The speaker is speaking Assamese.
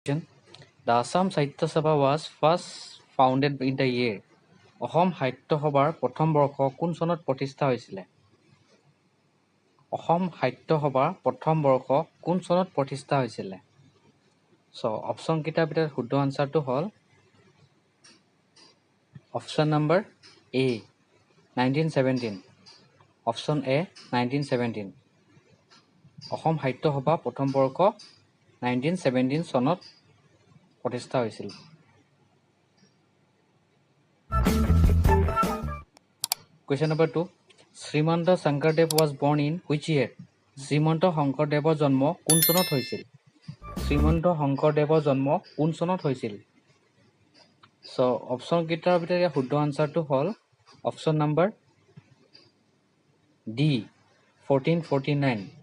The Assam Sahitya Sabha was first founded in the year. Assam সাহিত্য সভাৰ প্ৰথম বৰ্ষ কোন চনত প্ৰতিষ্ঠা হৈছিলে? অসম সাহিত্য সভাৰ প্ৰথম বৰ্ষ কোন চনত প্ৰতিষ্ঠা হৈছিলে? So, অপশ্যন কেইটাৰ ভিতৰত শুদ্ধ আনসাৰটো হ'ল option number A 1917. Option A 1917. Assam সাহিত্য সভা প্ৰথম বৰ্ষ 1917 চনত প্ৰতিষ্ঠা হৈছিল। Question number 2. Srimanta Shankardev was born in which year? Srimanta শংকৰদেৱৰ জন্ম কোন চনত হৈছিল? শ্ৰীমন্ত শংকৰদেৱৰ জন্ম কোন চনত হৈছিল? So, অপশ্যন কেইটাৰ ভিতৰত শুদ্ধ আনসাৰটো হ'ল অপশ্যন নম্বৰ D 1449.